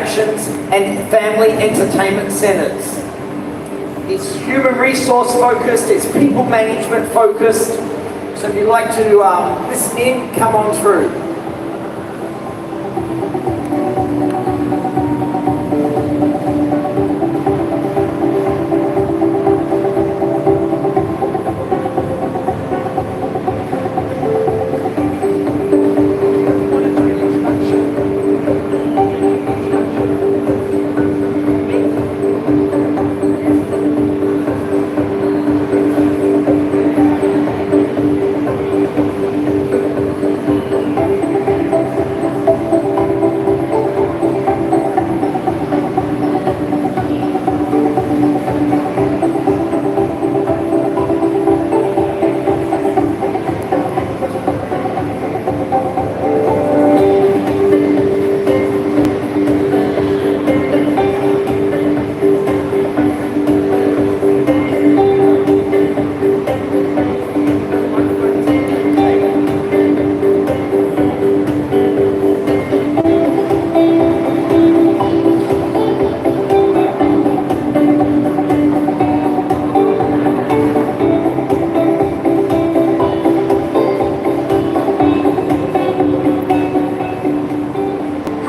attractions and family entertainment centres. It's human resource focused, it's people management focused. So if you'd like to listen in, come on through.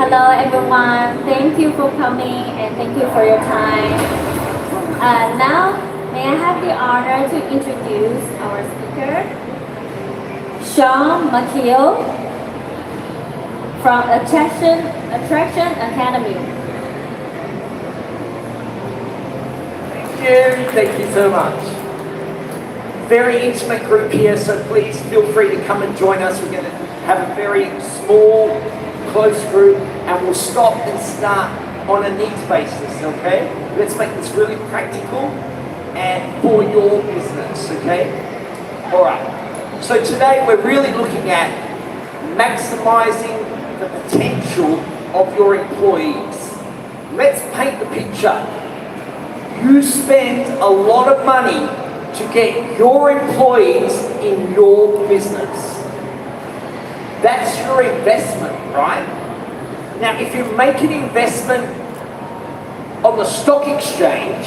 Hello everyone, thank you for coming and thank you for your time. Now, may I have the honor to introduce our speaker, Sean McKeel from Attraction Academy. Thank you so much. Very intimate group here, so please feel free to come and join us. We're going to have a very small, close group, and we'll stop and start on a needs basis, okay? Let's make this really practical and for your business, okay? All right. So today we're really looking at maximizing the potential of your employees. Let's paint the picture. You spend a lot of money to get your employees in your business. That's your investment, right? Now, if you make an investment on the stock exchange,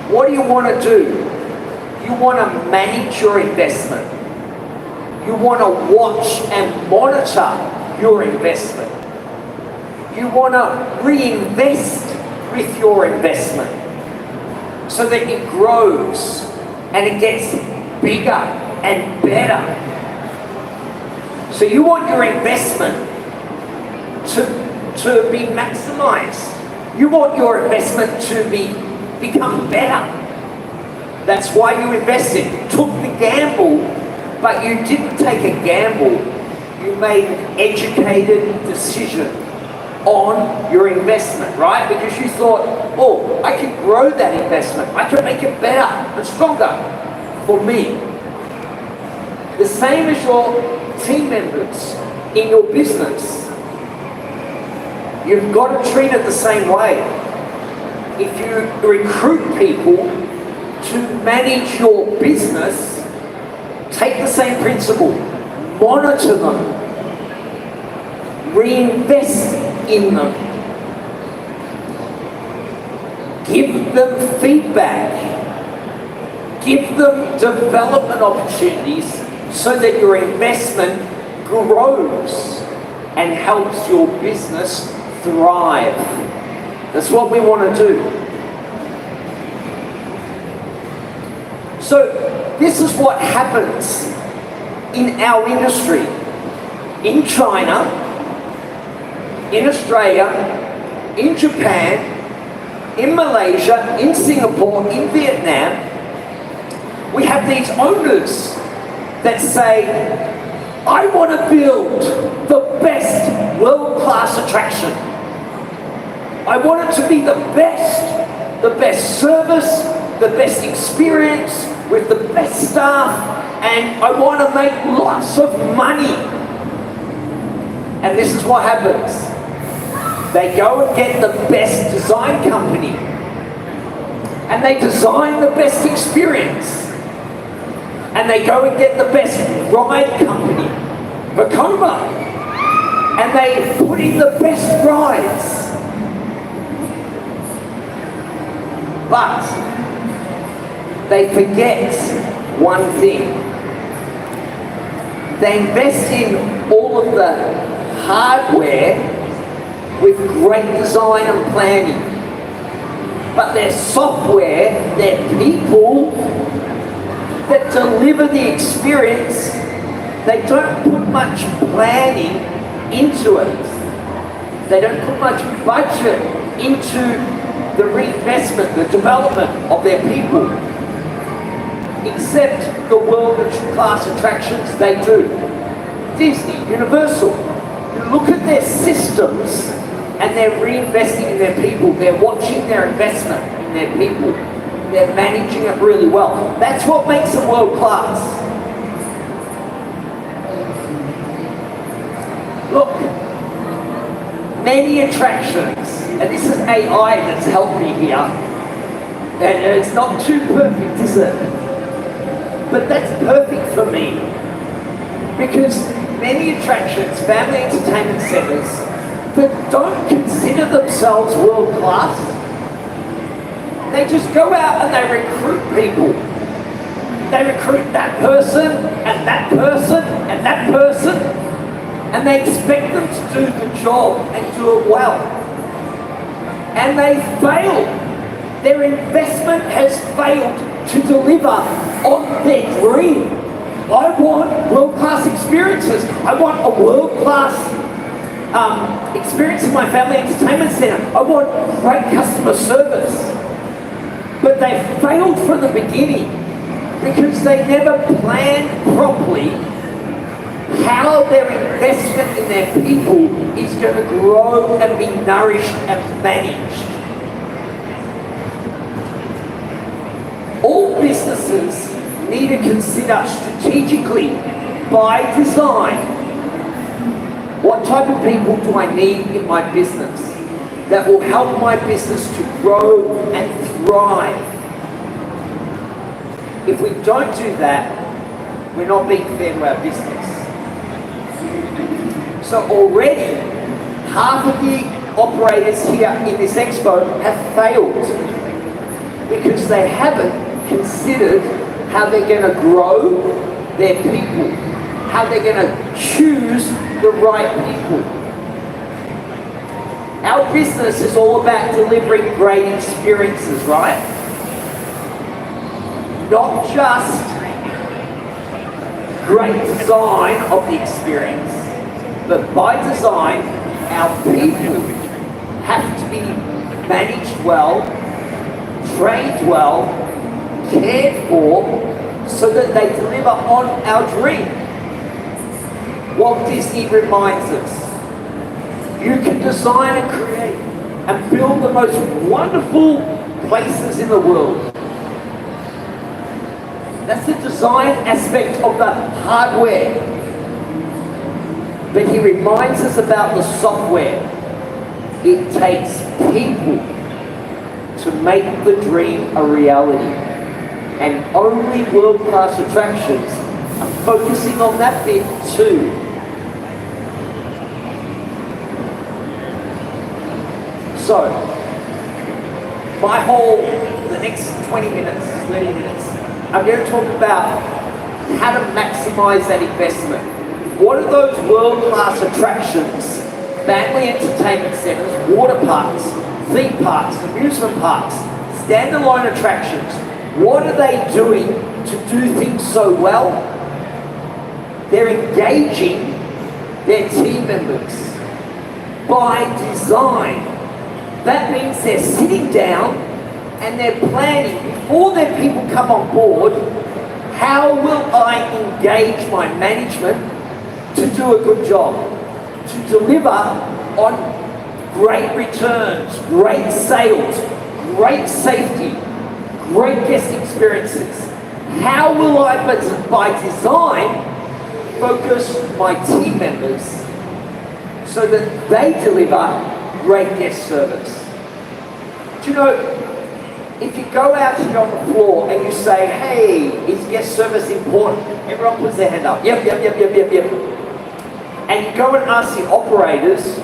what do you want to do? You want to manage your investment. You want to watch and monitor your investment. You want to reinvest with your investment so that it grows and it gets bigger and better. So you want your investment to be maximized. You want your investment to become better. That's why you invested. You took the gamble, but you didn't take a gamble. You made an educated decision on your investment, right? Because you thought, oh, I can grow that investment. I can make it better and stronger for me. The same as your team members in your business. You've got to treat it the same way. If you recruit people to manage your business, take the same principle. Monitor them. Reinvest in them. Give them feedback. Give them development opportunities so that your investment grows and helps your business thrive. That's what we want to do. So this is what happens in our industry. In China, in Australia, in Japan, in Malaysia, in Singapore, in Vietnam, we have these owners that say, I want to build the best world-class attraction. I want it to be the best service, the best experience, with the best staff, and I want to make lots of money. And this is what happens. They go and get the best design company, and they design the best experience. And they go and get the best ride company, Vekoma, and they put in the best rides. But they forget one thing. They invest in all of the hardware with great design and planning. But their software, their people that deliver the experience, they don't put much planning into it. They don't put much budget into the reinvestment, the development of their people. Except the world-class attractions, they do. Disney, Universal. You look at their systems and they're reinvesting in their people. They're watching their investment in their people. They're managing it really well. That's what makes them world-class. Look, many attractions, and this is AI that's helped me here, and it's not too perfect, is it? But that's perfect for me, because many attractions, family entertainment centers, that don't consider themselves world-class, they just go out and they recruit people. They recruit that person, and that person, and that person, and they expect them to do the job and do it well. And they fail. Their investment has failed to deliver on their dream. I want world-class experiences. I want a world-class experience in my family entertainment center. I want great customer service. But they failed from the beginning because they never planned properly how their investment in their people is going to grow and be nourished and managed. All businesses need to consider strategically, by design, what type of people do I need in my business that will help my business to grow and thrive. If we don't do that, we're not being fair to our business. So already, half of the operators here in this expo have failed because they haven't considered how they're going to grow their people, how they're going to choose the right people. Our business is all about delivering great experiences, right? Not just great design of the experience, but by design, our people have to be managed well, trained well, cared for, so that they deliver on our dream. Walt Disney reminds us, you can design and create and build the most wonderful places in the world. That's the design aspect of the hardware. But he reminds us about the software. It takes people to make the dream a reality. And only world-class attractions are focusing on that bit too. So, the next 20 minutes, 30 minutes, I'm going to talk about how to maximize that investment. What are those world-class attractions, family entertainment centers, water parks, theme parks, amusement parks, standalone attractions? What are they doing to do things so well? They're engaging their team members by design. That means they're sitting down and they're planning before their people come on board, how will I engage my management to do a good job, to deliver on great returns, great sales, great safety, great guest experiences. How will I, by design, focus my team members so that they deliver great guest service? Do you know, if you go out here on the floor and you say, hey, is guest service important? Everyone puts their hand up. Yep. And you go and ask the operators,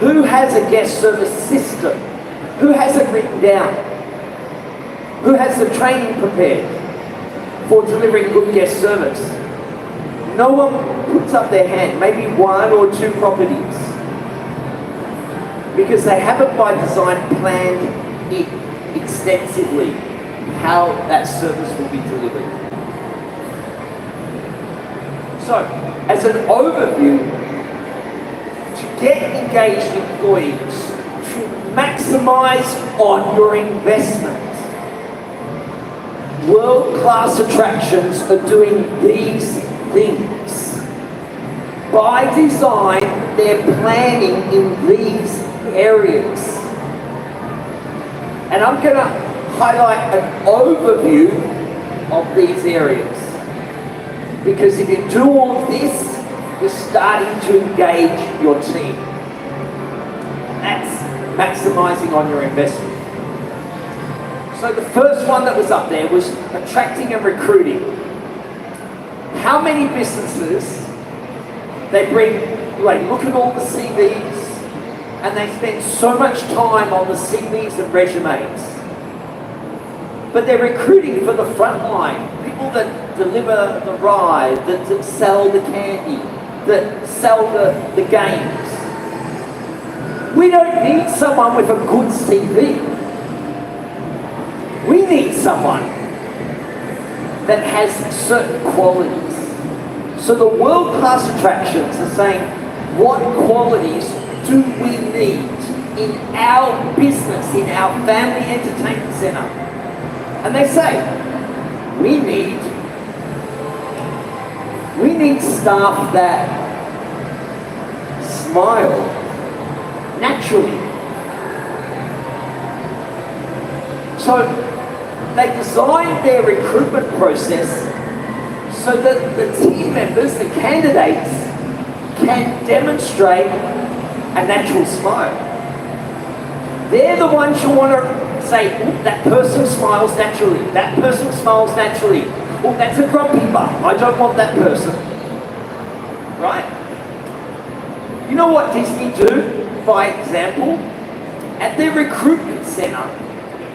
who has a guest service system? Who has it written down? Who has the training prepared for delivering good guest service? No one puts up their hand, maybe one or two properties. Because they haven't by design planned it extensively, how that service will be delivered. So, as an overview, to get engaged employees, to maximize on your investment, world-class attractions are doing these things. By design, they're planning in these areas. And I'm going to highlight an overview of these areas. Because if you do all of this, you're starting to engage your team. That's maximizing on your investment. So the first one that was up there was attracting and recruiting. How many businesses, they look at all the CVs and they spend so much time on the CVs and resumes. But they're recruiting for the front line, people that deliver the ride, that sell the candy, that sell the games. We don't need someone with a good CV. We need someone that has certain qualities. So the world-class attractions are saying, what qualities do we need in our business, in our family entertainment center? And they say, we need staff that smile naturally. So they designed their recruitment process so that the team members, the candidates, can demonstrate a natural smile. They're the ones you want to say, that person smiles naturally, that person smiles naturally. Oh, that's a grumpy bum, I don't want that person. Right? You know what Disney do, by example? At their recruitment center,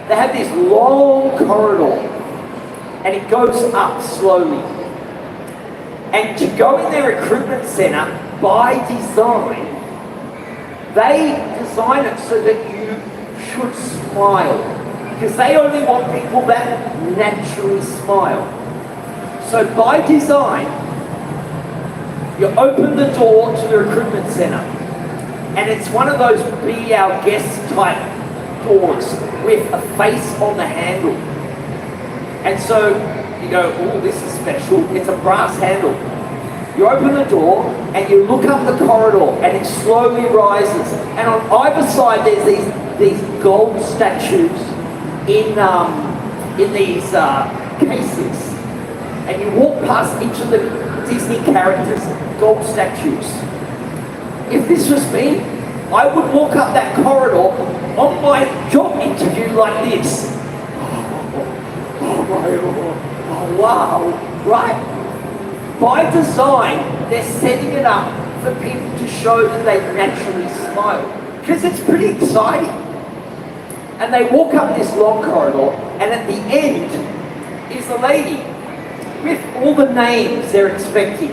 they have this long corridor and it goes up slowly. And to go in their recruitment center, by design, they design it so that you should smile. Because they only want people that naturally smile. So by design, you open the door to the recruitment center. And it's one of those be our guest type doors with a face on the handle. And so you go, oh, this is special. It's a brass handle. You open the door and you look up the corridor and it slowly rises. And on either side there's these gold statues in these cases. And you walk past each of the Disney characters, gold statues. If this was me, I would walk up that corridor on my job interview like this. Oh, wow, right? By design, they're setting it up for people to show that they naturally smile. Because it's pretty exciting. And they walk up this long corridor, and at the end is the lady with all the names they're expecting.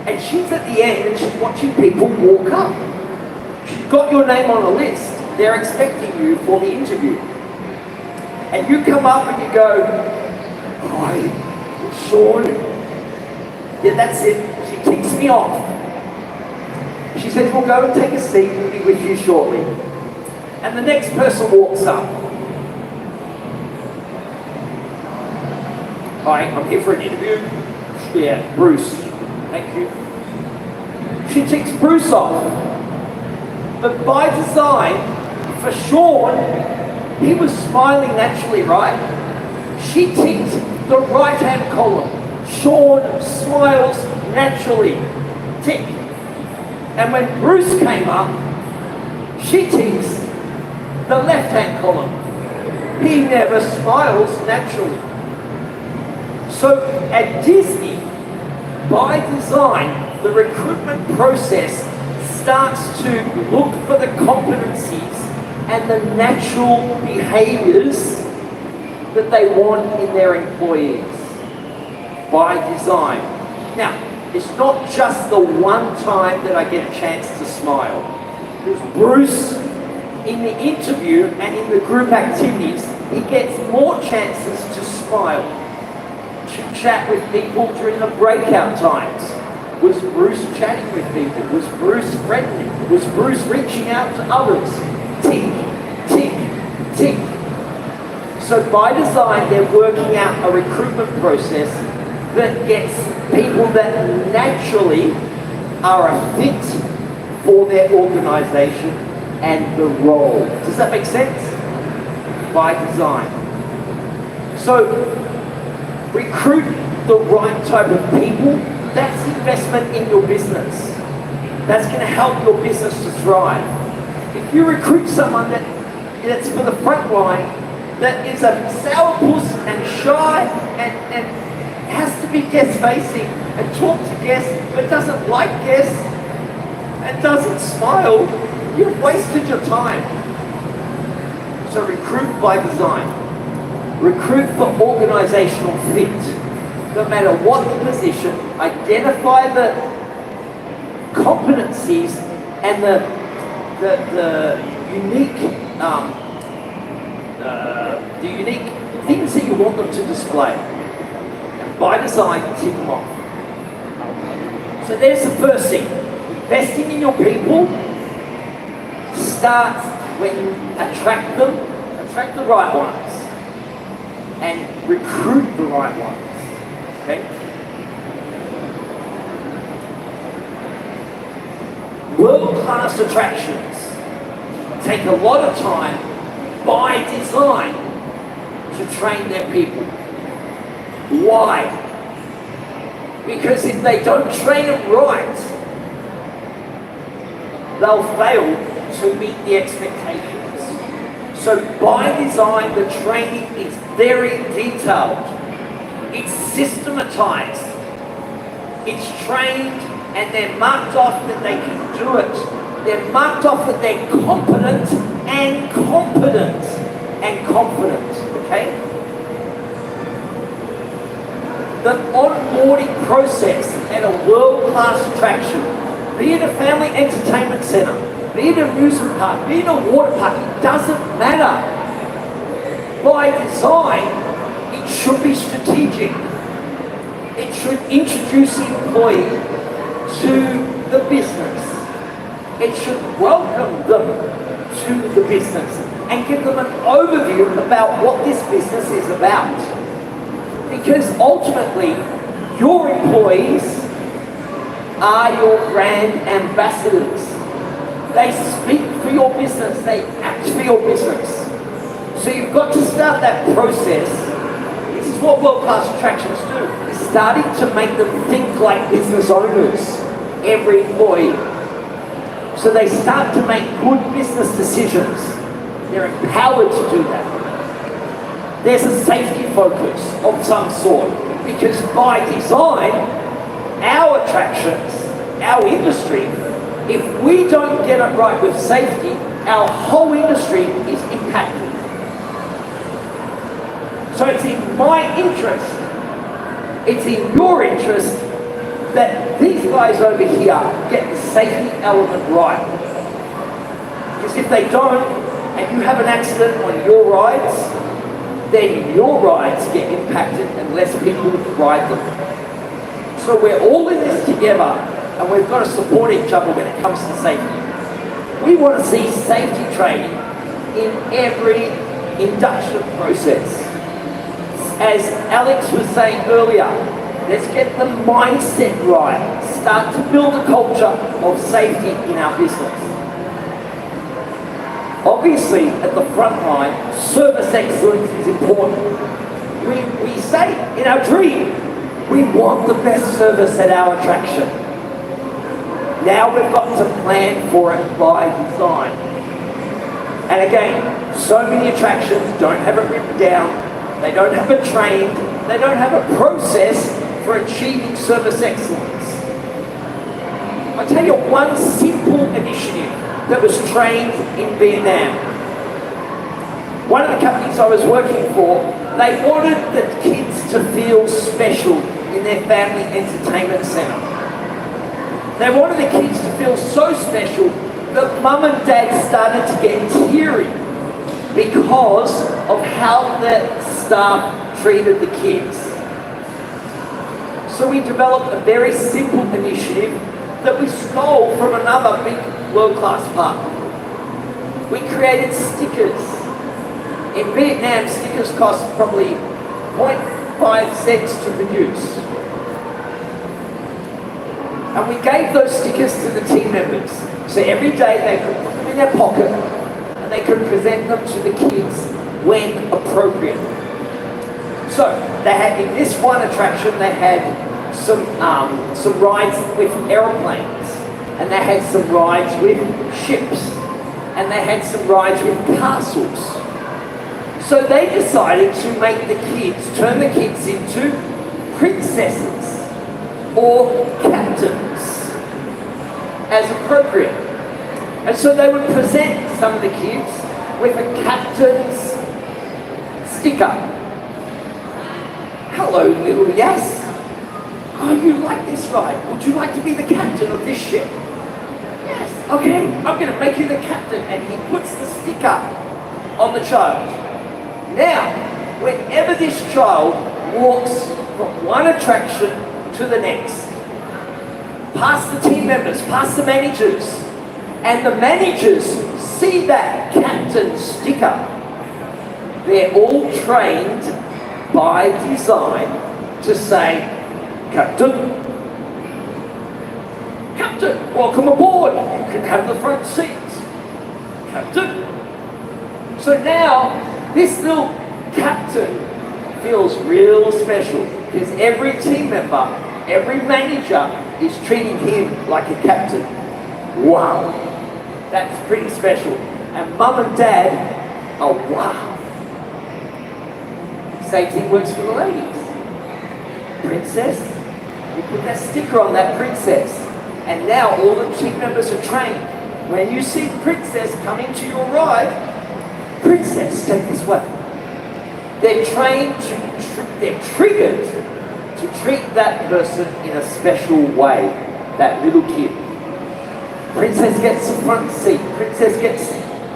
And she's at the end and she's watching people walk up. She's got your name on a list. They're expecting you for the interview. And you come up and you go, hi, Sean. Yeah, that's it. She kicks me off. She says, well, go and take a seat. We'll be with you shortly. And the next person walks up. Hi, I'm here for an interview. Yeah, Bruce. Thank you. She ticks Bruce off. But by design, for Sean, he was smiling naturally, right? She ticked the right-hand column. Sean smiles naturally. Tick. And when Bruce came up, she ticks the left-hand column. He never smiles naturally. So at Disney, by design, the recruitment process starts to look for the competencies and the natural behaviors that they want in their employees by design. Now, it's not just the one time that I get a chance to smile. Because Bruce, in the interview and in the group activities, he gets more chances to smile, to chat with people during the breakout times. Was Bruce chatting with people? Was Bruce friendly? Was Bruce reaching out to others? Tick, tick, tick. So by design, they're working out a recruitment process that gets people that naturally are a fit for their organization and the role. Does that make sense? By design. So recruit the right type of people. That's investment in your business. That's going to help your business to thrive. If you recruit someone that's for the front line, that is a sourpuss and shy and has to be guest-facing and talk to guests, but doesn't like guests and doesn't smile, you've wasted your time. So recruit by design. Recruit for organizational fit. No matter what the position, identify the competencies and the unique things that you want them to display. And by design, tick them off. So there's the first thing. Investing in your people starts when you attract them, attract the right ones, and recruit the right ones. Okay? World-class attractions take a lot of time by design to train their people. Why? Because if they don't train them right, they'll fail to meet the expectations. So by design, the training is very detailed. It's systematized. It's trained and they're marked off that they can do it. They're marked off that they're competent and confident and confident, okay? The onboarding process at a world-class attraction, be it a family entertainment center, be it an amusement park, be it a water park, it doesn't matter. By design, it should be strategic. It should introduce the employee to the business. It should welcome them to the business and give them an overview about what this business is about. Because ultimately, your employees are your brand ambassadors. They speak for your business, they act for your business. So you've got to start that process. This is what world-class attractions do. It's starting to make them think like business owners, every employee. So they start to make good business decisions. They're empowered to do that. There's a safety focus of some sort, because by design, our attractions, our industry, if we don't get it right with safety, our whole industry is impacted. So it's in my interest, it's in your interest that these guys over here get the safety element right. Because if they don't, and you have an accident on your rides, then your rides get impacted and less people ride them. So we're all in this together, and we've got to support each other when it comes to safety. We want to see safety training in every induction process. As Alex was saying earlier, let's get the mindset right. Start to build a culture of safety in our business. Obviously, at the front line, service excellence is important. We say in our dream, we want the best service at our attraction. Now we've got to plan for it by design. And again, so many attractions don't have it written down. They don't have it trained. They don't have a process for achieving service excellence. I'll tell you one simple initiative that was trained in Vietnam. one of the companies I was working for, they wanted the kids to feel special in their family entertainment center. They wanted the kids to feel so special that mum and dad started to get teary because of how the staff treated the kids. So we developed a very simple initiative that we stole from another big world-class park. We created stickers. In Vietnam, stickers cost probably 0.5 cents to produce. And we gave those stickers to the team members. So every day they could put them in their pocket and they could present them to the kids when appropriate. So they had, in this one attraction, they had some rides with aeroplanes, and they had some rides with ships, and they had some rides with castles. So they decided to make the kids, turn the kids into princesses or captains as appropriate. And so they would present some of the kids with a captain's sticker. Hello, little Yas. Oh, you like this ride? Would you like to be the captain of this ship? Yes. Okay, I'm going to make you the captain. And he puts the sticker on the child. Now, whenever this child walks from one attraction to the next, past the team members, past the managers, and the managers see that captain sticker, they're all trained by design to say, Captain, Captain, welcome aboard. You can have the front seats. Captain. So now, this little captain feels real special because every team member, every manager is treating him like a captain. Wow, that's pretty special. And mum and dad, oh wow. Same thing works for the ladies. Princess, you put that sticker on that princess, and now all the team members are trained. When you see princess coming to your ride, princess, stay this way. They're trained they're triggered to treat that person in a special way, that little kid. Princess gets the front seat, princess gets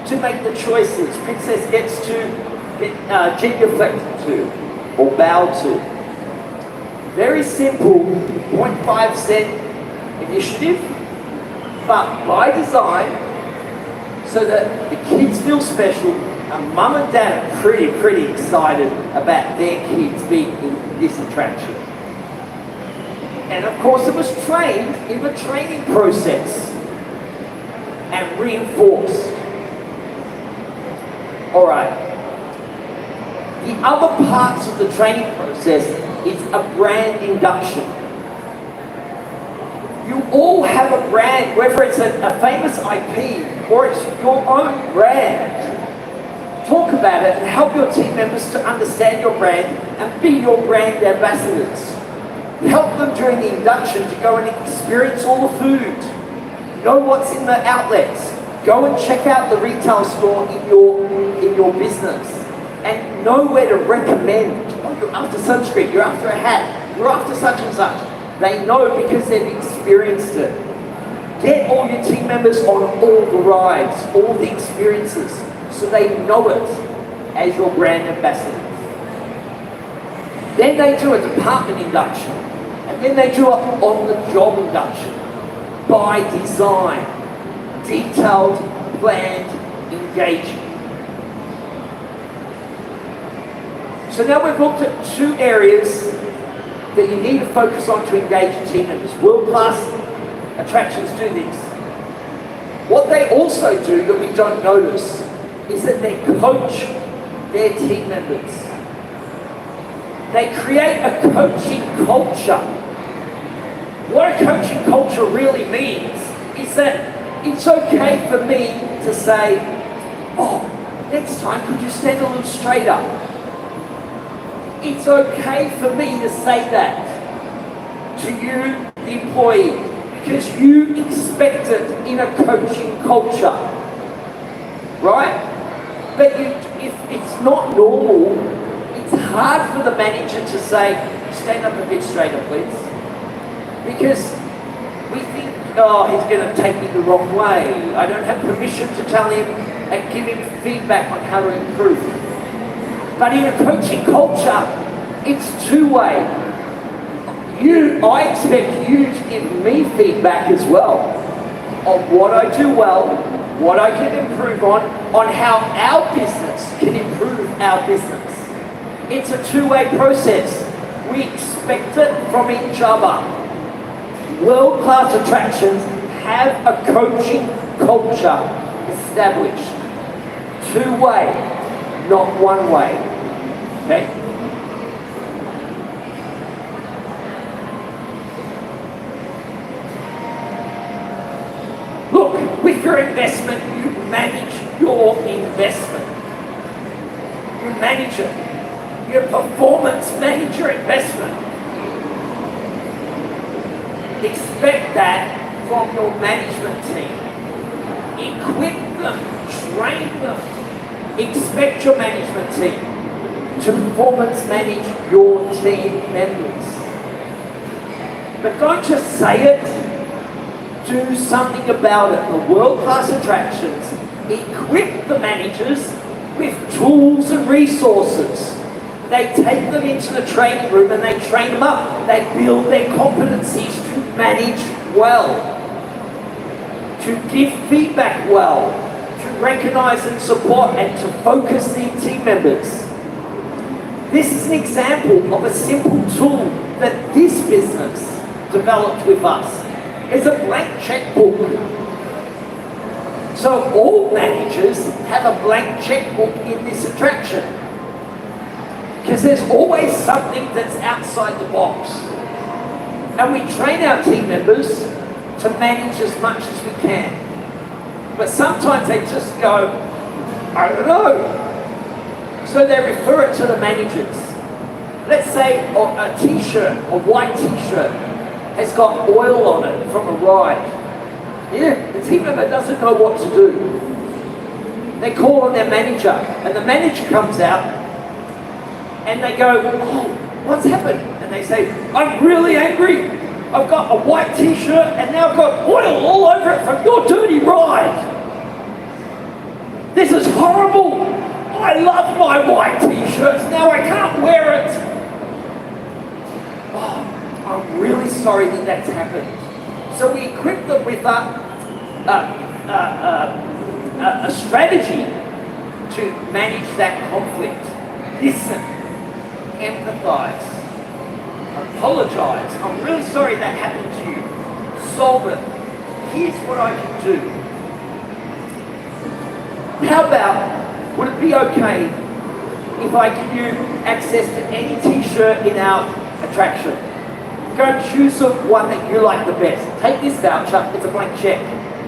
to make the choices, princess gets to get genuflected to or bow to. Very simple 0.5 cent initiative, but by design so that the kids feel special and mum and dad are pretty excited about their kids being in this attraction. And of course it was trained in the training process and reinforced. Alright, the other parts of the training process is a brand induction. You all have a brand, whether it's a famous IP or it's your own brand. Talk about it and help your team members to understand your brand and be your brand ambassadors. Help them during the induction to go and experience all the food. Know what's in the outlets. Go and check out the retail store in your business. And know where to recommend. Oh, you're after sunscreen, you're after a hat, you're after such and such. They know because they've experienced it. Get all your team members on all the rides, all the experiences, so they know it as your brand ambassador. Then they do a department induction, and then they do an on-the-job induction by design, detailed, planned, engaging. So now we've looked at two areas that you need to focus on to engage your team members. World-class attractions do this. What they also do that we don't notice is that they coach their team members. They create a coaching culture. What a coaching culture really means is that it's okay for me to say, oh, next time could you stand a little straighter? It's okay for me to say that to you, the employee, because you expect it in a coaching culture, right? But if it's not normal, it's hard for the manager to say, stand up a bit straighter, please. Because we think, oh, he's going to take me the wrong way. I don't have permission to tell him and give him feedback on how to improve. But in a coaching culture, it's two-way. I expect you to give me feedback as well on what I do well, what I can improve on how our business can improve our business. It's a two-way process. We expect it from each other. World-class attractions have a coaching culture established. Two-way, not one way. Okay? Look, with your investment, you manage your investment. You manage it. Your performance manage your investment. Expect that from your management team. Equip them, train them. Expect your management team to performance manage your team members. But don't just say it, do something about it. The world-class attractions equip the managers with tools and resources. They take them into the training room and they train them up. They build their competencies to manage well, to give feedback well, to recognize and support and to focus their team members. This is an example of a simple tool that this business developed with us. It's a blank checkbook. So all managers have a blank checkbook in this attraction. Because there's always something that's outside the box. And we train our team members to manage as much as we can. But sometimes they just go, I don't know. So they refer it to the managers. Let's say a t-shirt, a white t-shirt, has got oil on it from a ride. Yeah, the team member doesn't know what to do. They call on their manager, and the manager comes out, and they go, oh, what's happened? And they say, I'm really angry. I've got a white t-shirt and now I've got oil all over it from your dirty ride. This is horrible. I love my white t-shirts. Now I can't wear it. Oh, I'm really sorry that that's happened. So we equip them with a strategy to manage that conflict. Listen. Empathize, apologize. I'm really sorry that happened to you. Solve it. Here's what I can do. How about, would it be okay if I give you access to any t-shirt in our attraction? Go and choose the one that you like the best. Take this voucher, it's a blank check.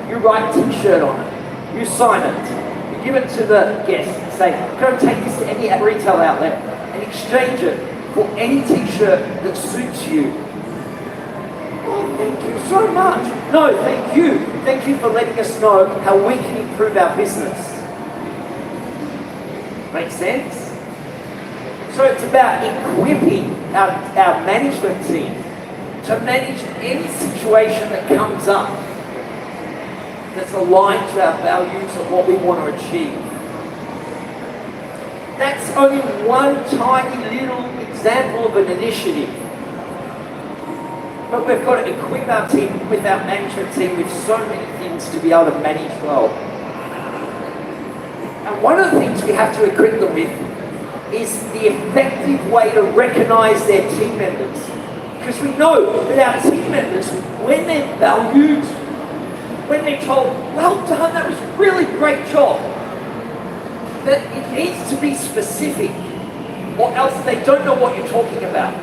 You write t-shirt on it. You sign it. You give it to the guest and say, go and take this to any retail outlet and exchange it for any t-shirt that suits you. Oh, thank you so much. No, thank you. Thank you for letting us know how we can improve our business. Make sense? So it's about equipping our management team to manage any situation that comes up that's aligned to our values and what we want to achieve. That's only one tiny little example of an initiative. But we've got to equip our team with our management team with so many things to be able to manage well. And one of the things we have to equip them with is the effective way to recognize their team members. Because we know that our team members, when they're valued, when they're told, well done, that was a really great job, that it needs to be specific, or else they don't know what you're talking about.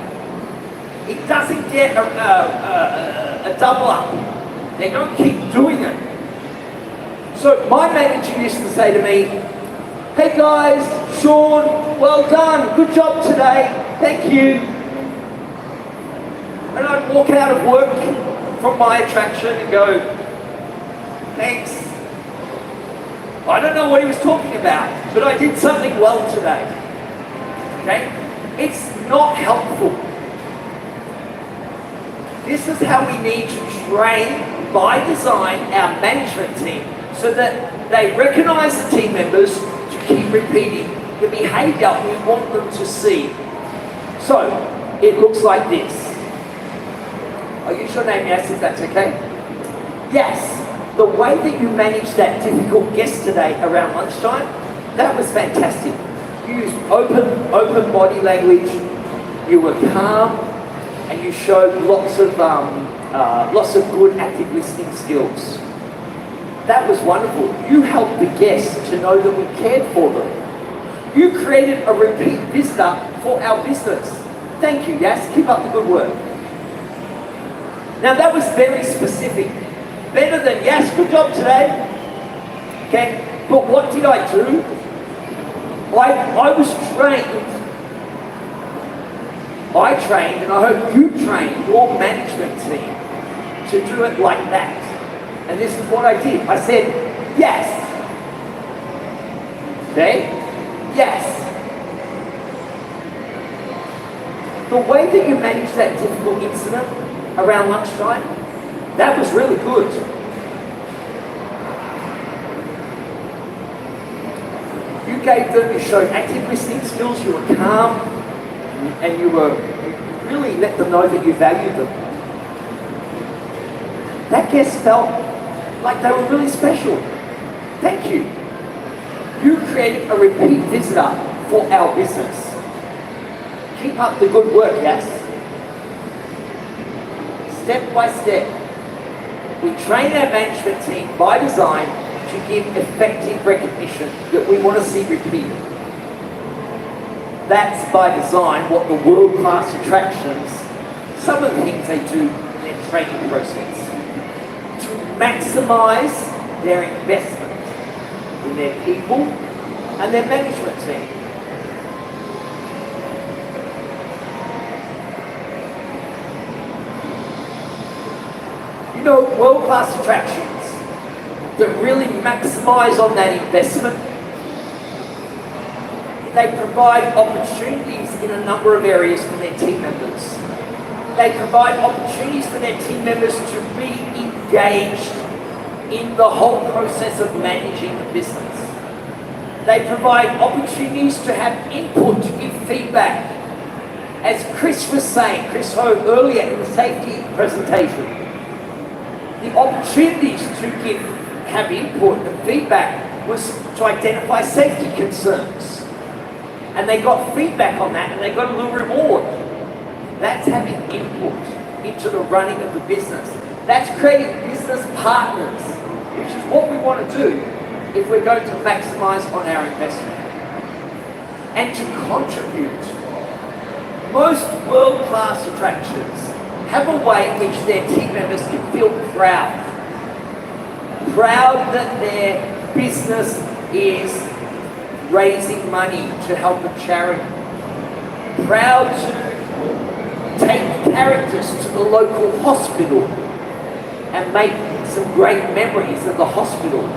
It doesn't get a double up. They don't keep doing it. So my manager used to say to me, hey guys, Sean, well done, good job today, thank you. And I'd walk out of work from my attraction and go, thanks. I don't know what he was talking about, but I did something well today. Okay? It's not helpful. This is how we need to train by design our management team so that they recognize the team members to keep repeating the behavior we want them to see. So, it looks like this. I'll use your name, yes, if that's okay. Yes, the way that you managed that difficult guest today around lunchtime, that was fantastic. You used open body language, you were calm, and you showed lots of good active listening skills. That was wonderful. You helped the guests to know that we cared for them. You created a repeat visitor for our business. Thank you, Yas. Keep up the good work. Now that was very specific. Better than Yas, good job today. Okay, but what did I do? I was trained. I trained, and I hope you trained your management team to do it like that. And this is what I did. I said, yes. Okay? Yes. The way that you managed that difficult incident around lunchtime, that was really good. You gave them, you showed active listening skills, you were calm, and you really let them know that you valued them. That guest felt like they were really special. Thank you. You created a repeat visitor for our business. Keep up the good work, yes? Step by step, we train our management team by design to give effective recognition that we want to see repeated. That's by design what the world-class attractions, some of the things they do in their training process, to maximize their investment in their people and their management team. You know, world-class attractions that really maximize on that investment, they provide opportunities in a number of areas for their team members. They provide opportunities for their team members to be engaged in the whole process of managing the business. They provide opportunities to have input, to give feedback. As Chris was saying, Chris Ho earlier in the safety presentation, the opportunities to have input and feedback was to identify safety concerns. And they got feedback on that and they got a little reward. That's having input into the running of the business. That's creating business partners, which is what we want to do if we're going to maximize on our investment. And to contribute. Most world-class attractions have a way in which their team members can feel proud. Proud that their business is raising money to help a charity. Proud to take characters to the local hospital and make some great memories of the hospital.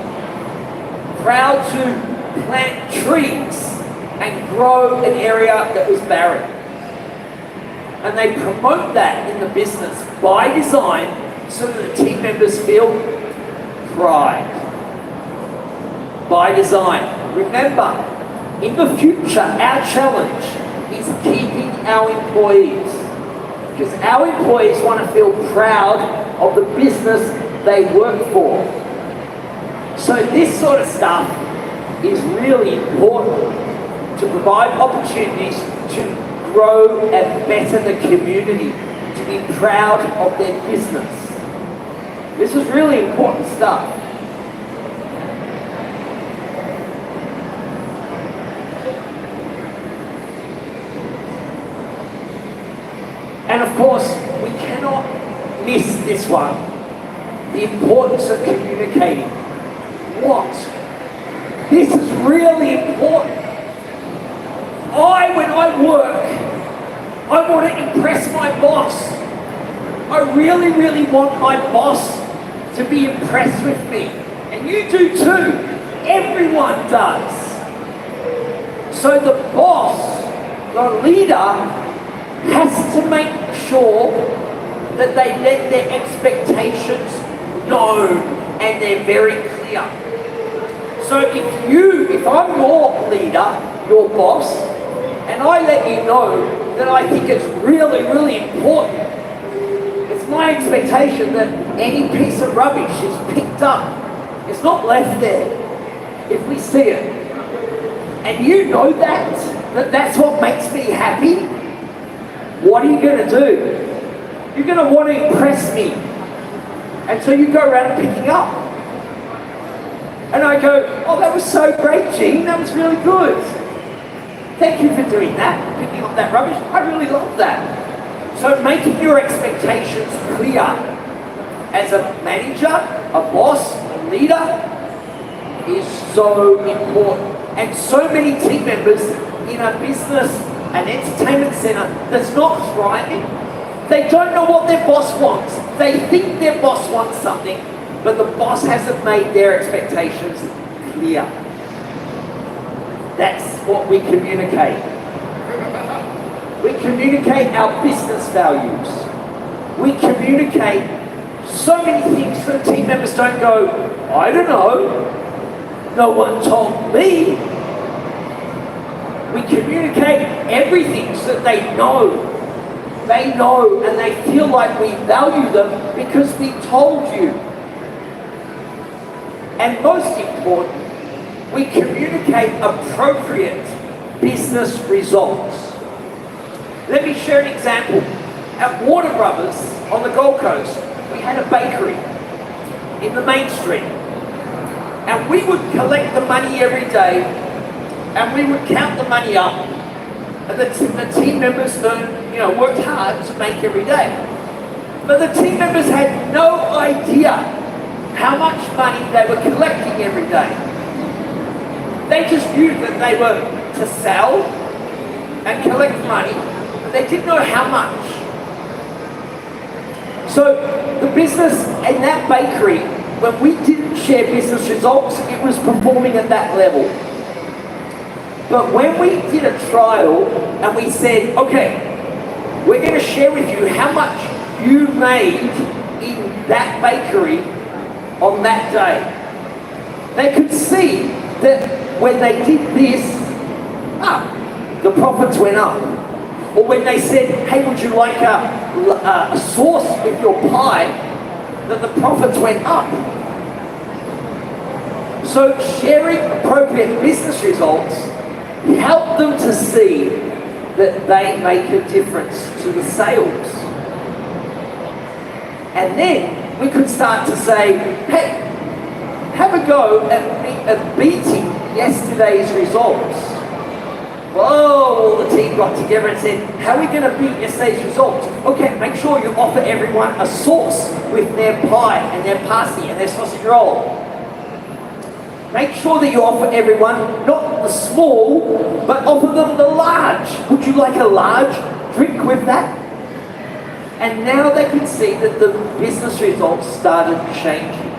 Proud to plant trees and grow an area that was barren. And they promote that in the business by design so that the team members feel pride. By design. Remember, in the future, our challenge is keeping our employees. Because our employees want to feel proud of the business they work for. So this sort of stuff is really important to provide opportunities to grow and better the community, to be proud of their business. This is really important stuff. And of course, we cannot miss this one. The importance of communicating. What? This is really important. When I work, I want to impress my boss. I really, really want my boss to be impressed with me. And you do too. Everyone does. So the boss, the leader, has to make sure that they let their expectations known and they're very clear. So if I'm your leader, your boss, and I let you know that I think it's really, really important, it's my expectation that any piece of rubbish is picked up. It's not left there. If we see it, and you know that's what makes me happy, what are you going to do? You're going to want to impress me. And so you go around picking up. And I go, oh, that was so great, Gene. That was really good. Thank you for doing that, picking up that rubbish. I really love that. So making your expectations clear as a manager, a boss, a leader is so important. And so many team members in a business, an entertainment center that's not thriving, they don't know what their boss wants. They think their boss wants something, but the boss hasn't made their expectations clear. That's what we communicate. We communicate our business values. We communicate so many things so team members don't go, I don't know. No one told me. We communicate everything so that they know. They know and they feel like we value them because we told you. And most important, we communicate appropriate business results. Let me share an example. At Water Brothers on the Gold Coast, we had a bakery in the main street. And we would collect the money every day and we would count the money up. And the team members worked hard to make every day. But the team members had no idea how much money they were collecting every day. They just knew that they were to sell and collect money, but they didn't know how much. So the business in that bakery, when we didn't share business results, it was performing at that level. But when we did a trial and we said, okay, we're going to share with you how much you made in that bakery on that day, they could see that when they did this, the profits went up. Or when they said, hey, would you like a sauce with your pie, that the profits went up. So sharing appropriate business results help them to see that they make a difference to the sales. And then we could start to say, hey, have a go at beating yesterday's results. Whoa, all the team got together and said, how are we going to beat yesterday's results? Okay, make sure you offer everyone a sauce with their pie and their pasty and their sausage roll. Make sure that you offer everyone, not the small, but offer them the large. Would you like a large drink with that? And now they can see that the business results started changing.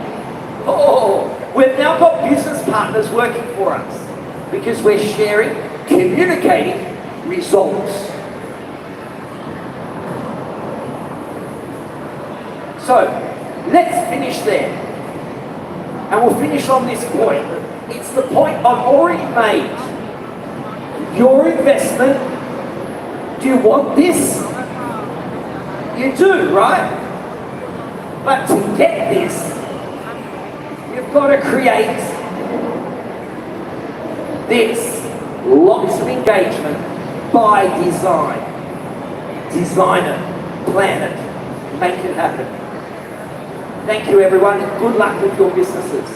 Oh, we've now got business partners working for us because we're sharing, communicating results. So, let's finish there. And we'll finish on this point. It's the point I've already made. Your investment, do you want this? You do, right? But to get this, you've got to create this. Lots of engagement by design. Design it, plan it, make it happen. Thank you everyone, and good luck with your businesses.